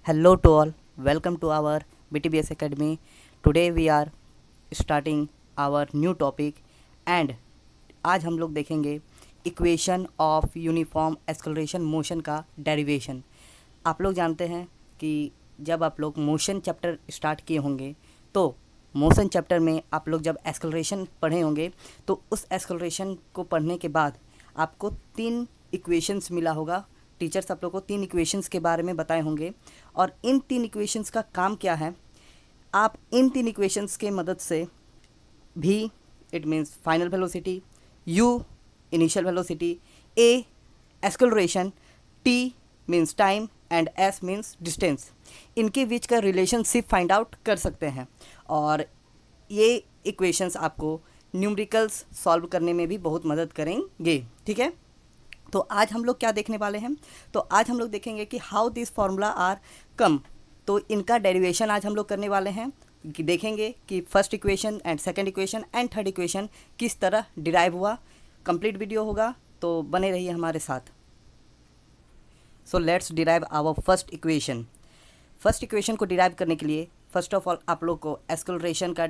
Hello to all, welcome to our BTBS Academy. Today we are starting our new topic and आज हम लोग देखेंगे equation of uniform acceleration motion का derivation. आप लोग जानते हैं कि जब आप लोग मोशन चैप्टर स्टार्ट किए होंगे तो मोशन चैप्टर में आप लोग जब एक्सेलरेशन पढ़े होंगे तो उस एक्सेलरेशन को पढ़ने के बाद आपको 3 इक्वेशंस मिला होगा। टीचर्स आप लोग को 3 इक्वेशंस के बारे में बताए होंगे और इन 3 इक्वेशंस का काम क्या है, आप इन 3 इक्वेशंस के मदद से भी it means final velocity, u initial velocity, a acceleration, t means time and s means distance, इनके बीच का रिलेशनशिप फाइंड आउट कर सकते हैं। और ये इक्वेशंस आपको न्यूमेरिकल्स सॉल्व करने में भी बहुत मदद करेंगे। ठीक है, तो आज हम लोग क्या देखने वाले हैं, तो आज हम लोग देखेंगे कि हाउ दिस फार्मूला आर कम। तो इनका डेरिवेशन आज हम लोग करने वाले हैं कि देखेंगे कि first equation and second equation and third equation किस तरह डिराइव हुआ। कंप्लीट वीडियो होगा तो बने रहिए हमारे साथ। So let's derive our first equation. First equation को डिराइव करने के लिए फर्स्ट ऑफ ऑल आप लोग को एक्सेलरेशन का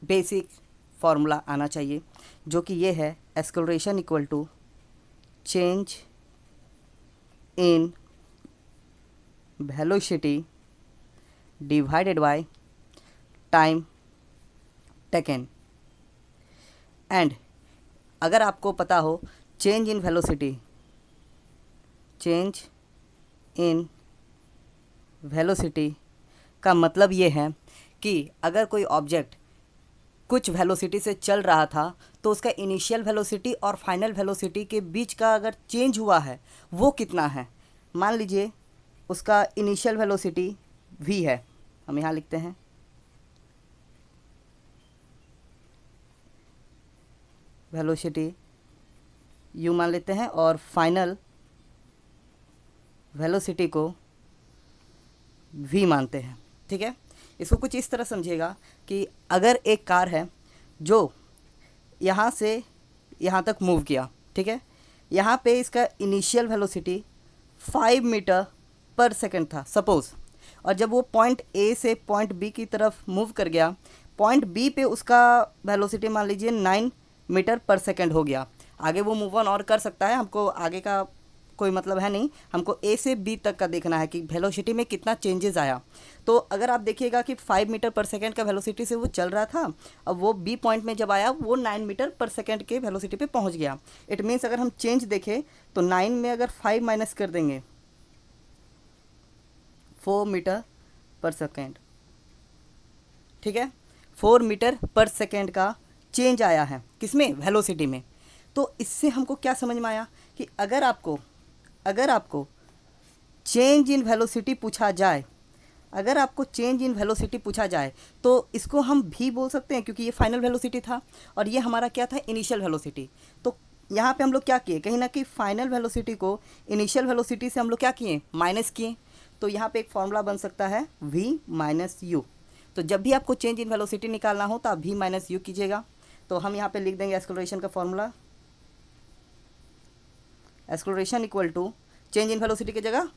बेसिक फार्मूला आना चाहिए, जो कि ये है acceleration equal to change in velocity divided by time taken. And अगर आपको पता हो change in velocity, change in velocity का मतलब ये है कि अगर कोई ऑब्जेक्ट कुछ वेलोसिटी से चल रहा था तो उसका इनिशियल वेलोसिटी और फाइनल वेलोसिटी के बीच का अगर चेंज हुआ है वो कितना है। मान लीजिए उसका इनिशियल वेलोसिटी v है, हम यहाँ लिखते हैं वेलोसिटी u मान लेते हैं और फाइनल वेलोसिटी को v मानते हैं। ठीक है, इसको कुछ इस तरह समझिएगा कि अगर एक कार है जो यहाँ से यहाँ तक मूव किया, ठीक है, यहाँ पे इसका इनिशियल वेलोसिटी 5 मीटर पर सेकंड था सपोज़, और जब वो पॉइंट ए से पॉइंट बी की तरफ मूव कर गया, पॉइंट बी पे उसका वेलोसिटी मान लीजिए 9 मीटर पर सेकंड हो गया। आगे वो मूव ऑन और कर सकता है, हमको आगे का कोई मतलब है नहीं, हमको ए से बी तक का देखना है कि वेलोसिटी में कितना चेंजेस आया। तो अगर आप देखिएगा कि 5 मीटर पर सेकंड का वेलोसिटी से वो चल रहा था, अब वो बी पॉइंट में जब आया वो 9 मीटर पर सेकंड के वेलोसिटी पे पहुंच गया। इट मीन्स अगर हम चेंज देखें तो 9 में अगर 5 माइनस कर देंगे 4 मीटर पर सेकेंड, ठीक है, 4 मीटर पर सेकेंड का चेंज आया है किसमें, वेलोसिटी में। तो इससे हमको क्या समझ में आया कि अगर आपको चेंज इन वेलोसिटी पूछा जाए, अगर आपको चेंज इन वेलोसिटी पूछा जाए तो इसको हम भी बोल सकते हैं, क्योंकि ये फाइनल वेलोसिटी था और ये हमारा क्या था, इनिशियल वेलोसिटी। तो यहाँ पे हम लोग क्या किए, कहीं ना कहीं फाइनल वेलोसिटी को इनिशियल वेलोसिटी से हम लोग क्या किए, माइनस किए। तो यहाँ पे एक फॉर्मूला बन सकता है v माइनस यू। तो जब भी आपको चेंज इन वेलोसिटी निकालना हो तो आप v माइनस यू कीजिएगा। तो हम यहाँ पे लिख देंगे एक्सेलरेशन का formula, acceleration equal to change in velocity की जगह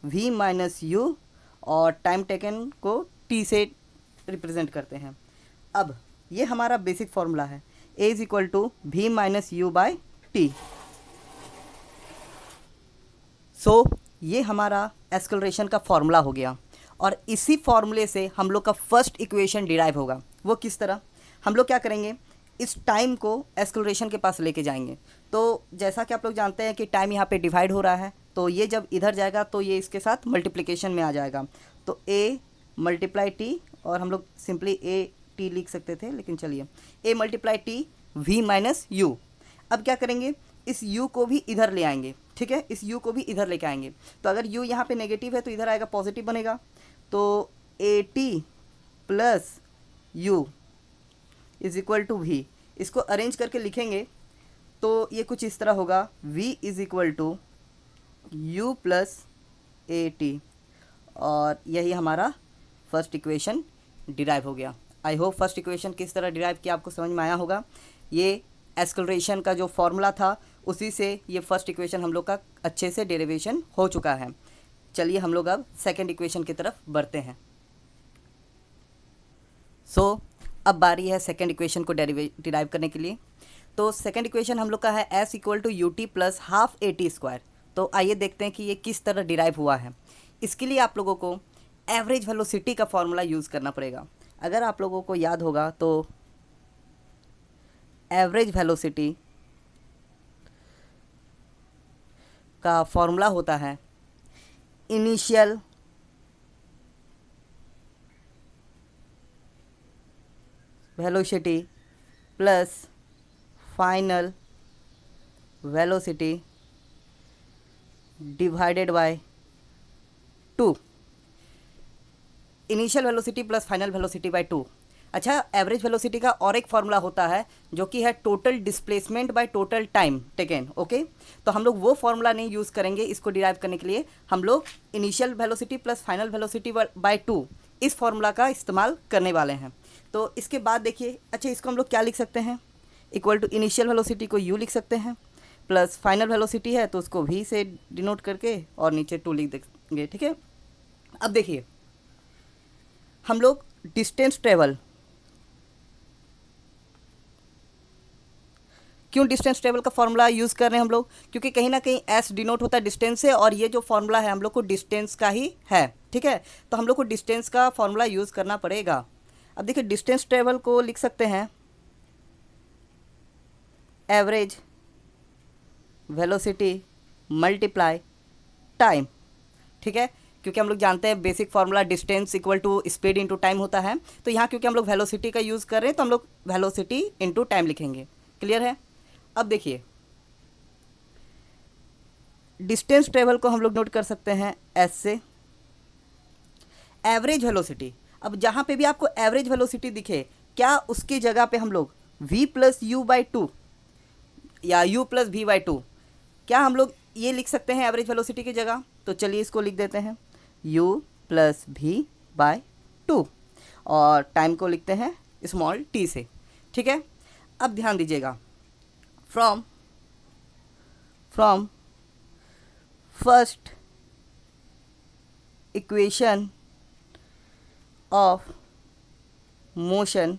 v माइनस यू और टाइम टेकन को t से रिप्रेजेंट करते हैं। अब ये हमारा बेसिक फॉर्मूला है, a is equal to v minus you by t. So ये हमारा एक्सेलरेशन का फॉर्मूला हो गया और इसी फॉर्मूले से हम लोग का फर्स्ट इक्वेशन डिराइव होगा। वो किस तरह, हम लोग क्या करेंगे, इस टाइम को एक्सेलरेशन के पास लेके जाएंगे। तो जैसा कि आप लोग जानते हैं कि टाइम यहाँ पे डिवाइड हो रहा है, तो ये जब इधर जाएगा तो ये इसके साथ मल्टीप्लिकेशन में आ जाएगा। तो a मल्टीप्लाई टी, और हम लोग सिंपली a t लिख सकते थे, लेकिन चलिए a multiply T v minus you. अब क्या करेंगे, इस u को भी इधर ले आएंगे, ठीक है, इस u को भी इधर लेके आएंगे। तो अगर u यहाँ पे नेगेटिव है तो इधर आएगा पॉजिटिव बनेगा। तो A T plus U is equal to V, इसको अरेंज करके लिखेंगे तो ये कुछ इस तरह होगा, v is equal to you plus A T, और यही हमारा फर्स्ट इक्वेशन डिराइव हो गया। आई होप फर्स्ट इक्वेशन किस तरह डिराइव किया आपको समझ में आया होगा। ये एक्सेलरेशन का जो फॉर्मूला था उसी से ये फर्स्ट इक्वेशन हम लोग का अच्छे से डेरिवेशन हो चुका है। चलिए हम लोग अब सेकेंड इक्वेशन की तरफ बढ़ते हैं। अब बारी है सेकेंड इक्वेशन को डिराइव करने के लिए। तो सेकेंड इक्वेशन हम लोग का है s equal to U T plus half A T square. तो आइए देखते हैं कि ये किस तरह डिराइव हुआ है। इसके लिए आप लोगों को एवरेज वेलोसिटी का फॉर्मूला यूज़ करना पड़ेगा। अगर आप लोगों को याद होगा तो एवरेज वेलोसिटी का फॉर्मूला होता है initial velocity plus final velocity divided bye 2। Initial velocity plus final velocity bye 2। अच्छा, एवरेज वेलोसिटी का और एक फॉर्मूला होता है जो कि है total displacement by total time taken. Okay, तो हम लोग वो फॉर्मूला नहीं यूज़ करेंगे इसको डिराइव करने के लिए। हम लोग initial velocity plus final velocity bye 2 इस फॉर्मूला का इस्तेमाल करने वाले हैं। तो इसके बाद देखिए, अच्छा इसको हम लोग क्या लिख सकते हैं, इक्वल टू इनिशियल वेलोसिटी को u लिख सकते हैं, प्लस फाइनल वेलोसिटी है तो उसको v से डिनोट करके और नीचे 2 लिख देंगे। ठीक है, अब देखिए हम लोग डिस्टेंस ट्रेवल, क्यों डिस्टेंस ट्रेवल का फॉर्मूला यूज़ कर रहे हैं हम लोग, क्योंकि कहीं ना कहीं s डिनोट होता है डिस्टेंस से और ये जो फॉर्मूला है हम लोग को डिस्टेंस का ही है। ठीक है, तो हम लोग को डिस्टेंस का फॉर्मूला यूज़ करना पड़ेगा। अब देखिए डिस्टेंस ट्रेवल को लिख सकते हैं एवरेज वेलोसिटी मल्टीप्लाई टाइम। ठीक है, क्योंकि हम लोग जानते हैं basic formula distance equal to speed into time होता है। तो यहाँ क्योंकि हम लोग वेलोसिटी का यूज़ कर रहे हैं तो हम लोग वेलोसिटी इनटू टाइम लिखेंगे। क्लियर है। अब देखिए डिस्टेंस ट्रेवल को हम लोग नोट कर सकते हैं एस से। एवरेज वेलोसिटी, अब जहाँ पे भी आपको एवरेज वेलोसिटी दिखे क्या उसकी जगह पे हम लोग v प्लस यू बाई 2 या u प्लस वी बाई 2 क्या हम लोग ये लिख सकते हैं एवरेज वेलोसिटी की जगह। तो चलिए इसको लिख देते हैं u प्लस वी बाई 2 और टाइम को लिखते हैं स्मॉल t से। ठीक है, अब ध्यान दीजिएगा from first equation of motion,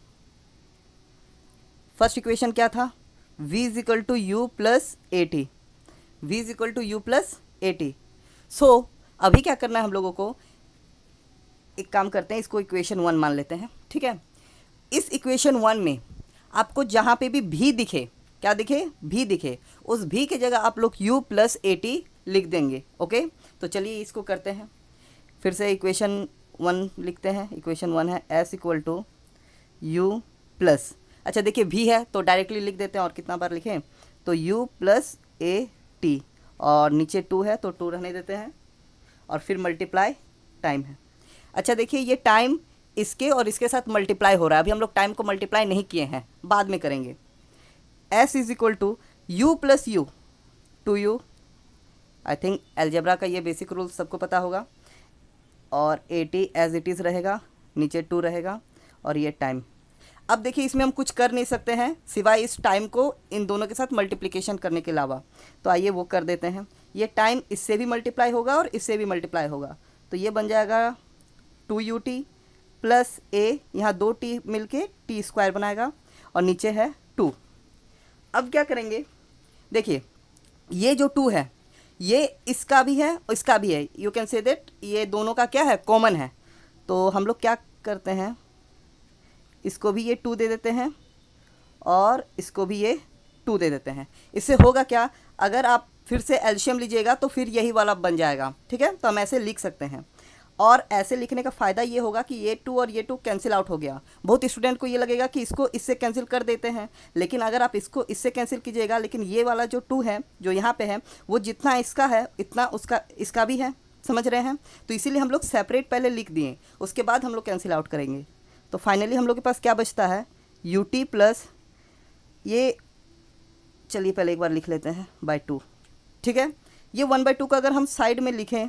first equation क्या था, v is equal to you plus A t, v is equal to you plus A t. So अभी क्या करना है हम लोगों को, एक काम करते हैं इसको इक्वेशन 1 मान लेते हैं। ठीक है, इस इक्वेशन 1 में आपको जहाँ पे भी v दिखे, क्या दिखे, v दिखे, उस v की जगह आप लोग u प्लस ए टी लिख देंगे। ओके, तो चलिए इसको करते हैं, फिर से इक्वेशन 1 लिखते हैं। इक्वेशन 1 है s equal to you plus, अच्छा देखिए v है तो डायरेक्टली लिख देते हैं और कितना बार लिखें तो u प्लस ए टी और नीचे 2 है तो 2 रहने देते हैं और फिर मल्टीप्लाई टाइम है। अच्छा देखिए ये टाइम इसके और इसके साथ मल्टीप्लाई हो रहा है, अभी हम लोग टाइम को मल्टीप्लाई नहीं किए हैं, बाद में करेंगे। s is equal to you plus U 2u, I think algebra का ये बेसिक रूल सबको पता होगा, और A T as it is रहेगा, नीचे 2 रहेगा और ये टाइम। अब देखिए इसमें हम कुछ कर नहीं सकते हैं सिवाय इस टाइम को इन दोनों के साथ मल्टीप्लिकेशन करने के अलावा, तो आइए वो कर देते हैं। ये टाइम इससे भी मल्टीप्लाई होगा और इससे भी मल्टीप्लाई होगा, तो ये बन जाएगा 2ut प्लस ए, यहाँ 2t मिलके टी स्क्वायर बनाएगा और नीचे है 2। अब क्या करेंगे, देखिए ये जो 2 है ये इसका भी है और इसका भी है, यू कैन से दैट ये दोनों का क्या है, कॉमन है। तो हम लोग क्या करते हैं, इसको भी ये 2 दे देते हैं और इसको भी ये 2 दे देते हैं। इससे होगा क्या, अगर आप फिर से एलसीएम लीजिएगा तो फिर यही वाला बन जाएगा। ठीक है, तो हम ऐसे लिख सकते हैं और ऐसे लिखने का फ़ायदा ये होगा कि ये 2 और ये 2 कैंसिल आउट हो गया। बहुत स्टूडेंट को ये लगेगा कि इसको इससे कैंसिल कर देते हैं, लेकिन अगर आप इसको इससे कैंसिल कीजिएगा लेकिन ये वाला जो 2 है जो यहाँ पे है वो जितना इसका है इतना उसका इसका भी है, समझ रहे हैं। तो इसीलिए हम लोग सेपरेट पहले लिख दिए, उसके बाद हम लोग कैंसिल आउट करेंगे। तो फाइनली हम लोग के पास क्या बचता है, यू टी प्लस ये, चलिए पहले एक बार लिख लेते हैं बाई 2। ठीक है, ये 1/2 का अगर हम साइड में लिखें,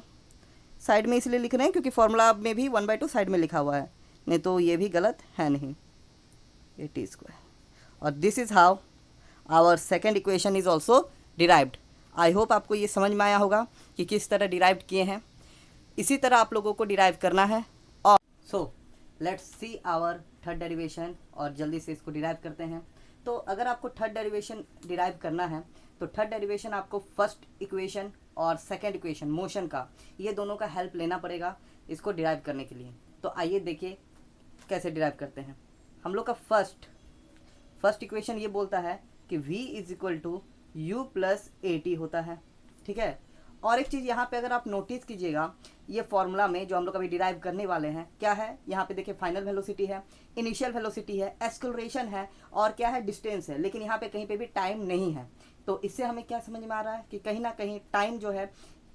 साइड में इसलिए लिख रहे हैं क्योंकि फॉर्मूला में भी 1/2 साइड में लिखा हुआ है, नहीं तो ये भी गलत है नहीं, ये टी स्क्वायर। और this is how our second equation is also derived. I hope आपको ये समझ में आया होगा कि किस तरह डिराइव किए हैं। इसी तरह आप लोगों को डिराइव करना है। और so let's see our third derivation, और जल्दी से इसको डिराइव करते हैं। तो अगर आपको थर्ड डेरिवेशन डिराइव करना है तो थर्ड डेरिवेशन आपको फर्स्ट इक्वेशन और सेकंड इक्वेशन मोशन का, ये दोनों का हेल्प लेना पड़ेगा इसको डिराइव करने के लिए। तो आइए देखिए कैसे डिराइव करते हैं। हम लोग का फर्स्ट इक्वेशन ये बोलता है कि v is equal to you plus A T होता है, ठीक है। और एक चीज़ यहाँ पे अगर आप नोटिस कीजिएगा, ये फॉर्मूला में जो हम लोग अभी डिराइव करने वाले हैं क्या है, यहाँ पे देखिए फाइनल वेलोसिटी है, इनिशियल वेलोसिटी है, एक्सेलरेशन है, और क्या है, डिस्टेंस है, लेकिन यहाँ पे कहीं पे भी टाइम नहीं है। तो इससे हमें क्या समझ में आ रहा है कि कहीं ना कहीं टाइम जो है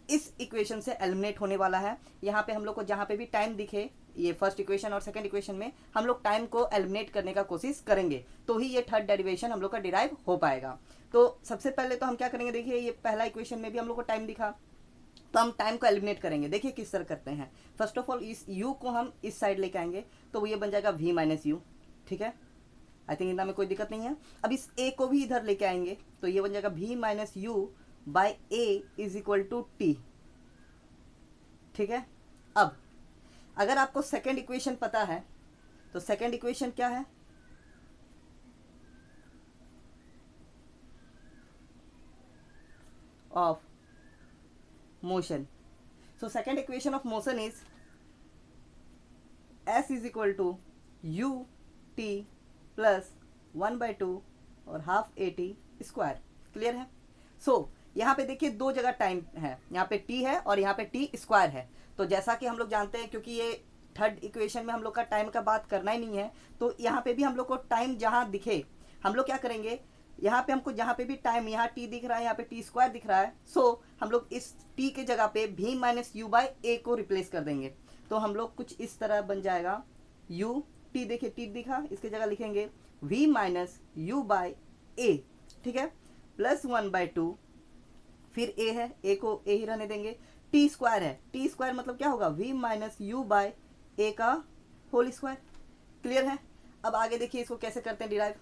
इस इक्वेशन से एलिमिनेट होने वाला है। यहाँ पे हम लोग को जहाँ पे भी टाइम दिखे, ये फर्स्ट इक्वेशन और सेकंड इक्वेशन में हम लोग टाइम को एलिमिनेट करने का कोशिश करेंगे, तो ही ये थर्ड डेरिवेशन हम लोग का डिराइव हो पाएगा। तो सबसे पहले तो हम क्या करेंगे, देखिए ये पहला इक्वेशन में भी हम लोग को टाइम दिखा, तो हम टाइम को एलिमिनेट करेंगे। देखिए किस तरह करते हैं। फर्स्ट ऑफ ऑल इस u को हम इस साइड लेके आएंगे, तो ये बन जाएगा v माइनस यू, ठीक है। आई थिंक इतना में कोई दिक्कत नहीं है। अब इस a को भी इधर लेके आएंगे, तो ये बन जाएगा v minus you by A is equal to T, ठीक है। अब अगर आपको सेकेंड इक्वेशन पता है तो सेकेंड इक्वेशन क्या है, of motion. So second equation of motion is s is equal to U T plus 1/2 और half A T square. Clear है। सो यहाँ पे देखिए दो जगह टाइम है, यहाँ पे t है और यहाँ पे t स्क्वायर है। तो जैसा कि हम लोग जानते हैं, क्योंकि ये थर्ड इक्वेशन में हम लोग का टाइम का बात करना ही नहीं है, तो यहाँ पे भी हम लोग को टाइम जहाँ दिखे हम लोग क्या करेंगे, यहाँ पे हमको जहाँ पे भी टाइम, यहाँ t दिख रहा है, यहाँ पे t स्क्वायर दिख रहा है, सो हम लोग इस t के जगह पे v माइनस यू बाई ए को रिप्लेस कर देंगे। तो हम लोग कुछ इस तरह बन जाएगा, u t देखिए t दिखा, इसके जगह लिखेंगे v माइनस यू बाई ए, ठीक है, प्लस 1/2, फिर a है, a को a ही रहने देंगे, t स्क्वायर है, t स्क्वायर मतलब क्या होगा, v माइनस यू बाई ए का होल स्क्वायर। क्लियर है। अब आगे देखिए इसको कैसे करते हैं derive.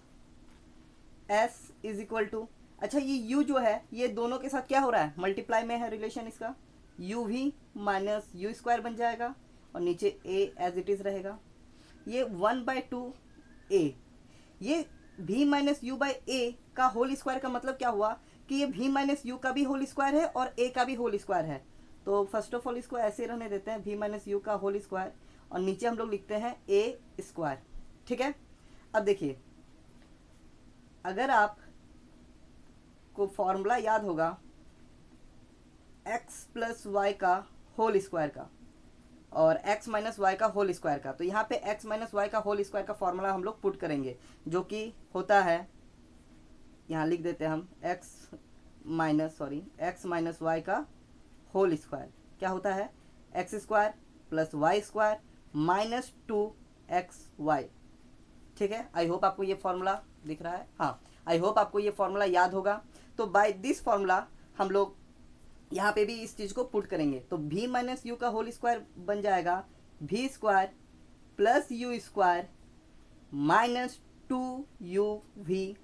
s is equal to, अच्छा ये u जो है ये दोनों के साथ क्या हो रहा है, मल्टीप्लाई में है रिलेशन इसका, U we minus you square बन जाएगा और नीचे a एज इट इज रहेगा। ये 1/2 a, ये v माइनस यू बाई ए का होल स्क्वायर का मतलब क्या हुआ कि ये v माइनस यू का भी होल स्क्वायर है और a का भी होल स्क्वायर है। तो फर्स्ट ऑफ ऑल इसको ऐसे रहने देते हैं, v माइनस यू का होल स्क्वायर, और नीचे हम लोग लिखते हैं a स्क्वायर, ठीक है। अब देखिए अगर आप को फॉर्मूला याद होगा x प्लस वाई का होल स्क्वायर का और x माइनस वाई का होल स्क्वायर का, तो यहाँ पे x माइनस वाई का होल स्क्वायर का फॉर्मूला हम लोग पुट करेंगे, जो कि होता है, यहाँ लिख देते हैं हम x माइनस वाई का होल स्क्वायर क्या होता है, X square plus Y square minus 2xy, ठीक है। आई होप आपको ये फॉर्मूला दिख रहा है, हाँ आई होप आपको ये फॉर्मूला याद होगा। तो बाय दिस फॉर्मूला हम लोग यहाँ पे भी इस चीज़ को पुट करेंगे, तो v माइनस यू का होल स्क्वायर बन जाएगा v square plus you square minus 2uv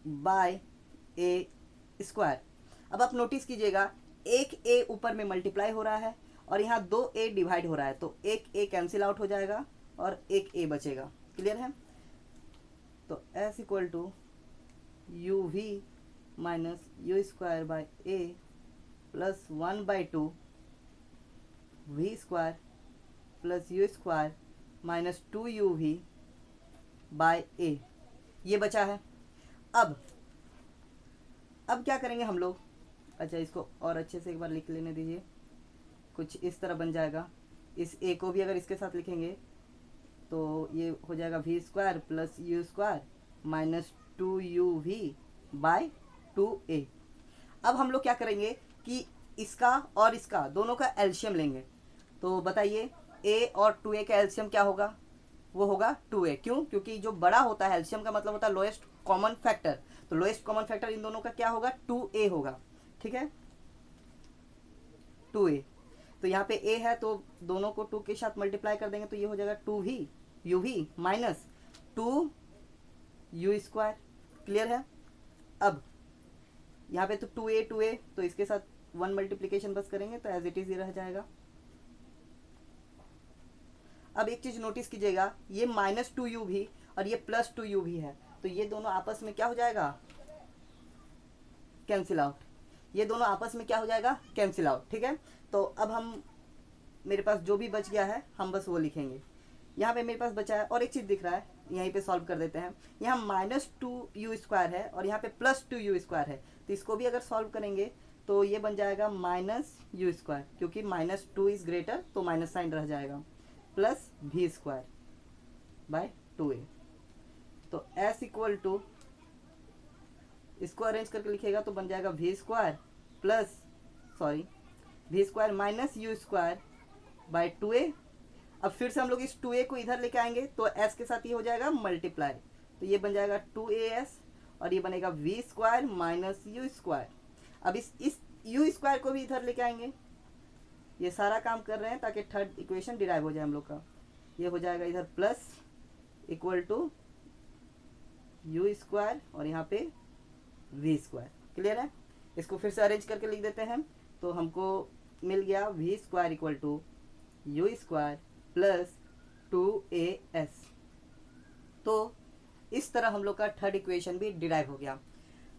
by A square. अब आप नोटिस कीजिएगा एक a ऊपर में मल्टीप्लाई हो रहा है और यहाँ 2a डिवाइड हो रहा है, तो एक a कैंसिल आउट हो जाएगा और एक a बचेगा। क्लियर है। तो s equal to u we minus you square by a plus 1/2 v square plus you square minus 2uv by a, ये बचा है। अब क्या करेंगे हम लोग, अच्छा इसको और अच्छे से एक बार लिख लेने दीजिए, कुछ इस तरह बन जाएगा। इस a को भी अगर इसके साथ लिखेंगे तो ये हो जाएगा V square plus you square minus 2uv by 2a। अब हम लोग क्या करेंगे कि इसका और इसका दोनों का एलसीएम लेंगे। तो बताइए a और 2a का एलसीएम क्या होगा, वो होगा 2a। क्यों, क्योंकि जो बड़ा होता है एलसीएम का मतलब होता है लोएस्ट कॉमन फैक्टर, तो लोएस्ट कॉमन फैक्टर इन दोनों का क्या होगा, 2a होगा, ठीक है 2a। तो यहाँ पे a है तो दोनों को 2 के साथ मल्टीप्लाई कर देंगे, तो ये हो जाएगा 2v uv minus 2u square. Clear है। अब यहाँ पे तो 2a तो इसके साथ वन मल्टीप्लीकेशन बस करेंगे तो एज इट इज़ ही रह जाएगा। अब एक चीज़ नोटिस कीजिएगा, ये -2u भी और ये +2u भी है, तो ये दोनों आपस में क्या हो जाएगा, कैंसिल आउट। ये दोनों आपस में क्या हो जाएगा, कैंसिल आउट। ठीक है, तो अब हम, मेरे पास जो भी बच गया है हम बस वो लिखेंगे। यहाँ पे मेरे पास बचा है, और एक चीज़ दिख रहा है, यहीं पे सॉल्व कर देते हैं। यहाँ -2u² है और यहाँ पे +2u² है, तो इसको भी अगर सॉल्व करेंगे तो ये बन जाएगा -u², क्योंकि -2 इज़ ग्रेटर तो माइनस साइन रह जाएगा, +v²/2a। तो s इक्वल टू, इसको अरेंज करके लिखेगा तो बन जाएगा v² -u²/2a। अब फिर से हम लोग इस 2a को इधर लेके आएंगे तो s के साथ ये हो जाएगा मल्टीप्लाई, तो ये बन जाएगा 2as और ये बनेगा v² -u²। अब इस u² को भी इधर लेके आएंगे, ये सारा काम कर रहे हैं ताकि थर्ड इक्वेशन डिराइव हो जाए हम लोग का। ये हो जाएगा इधर प्लस इक्वल टू u² और यहाँ पे v²। क्लियर है, इसको फिर से अरेंज करके लिख देते हैं, तो हमको मिल गया v² equal to u² plus 2as। तो इस तरह हम लोग का थर्ड इक्वेशन भी डिराइव हो गया।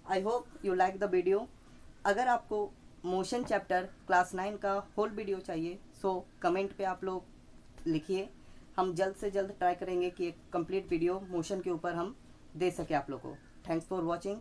I hope you like the video. अगर आपको मोशन चैप्टर क्लास 9 का होल वीडियो चाहिए सो कमेंट पे आप लोग लिखिए, हम जल्द से जल्द ट्राई करेंगे कि एक कंप्लीट वीडियो मोशन के ऊपर हम दे सके आप लोग को। Thanks for watching.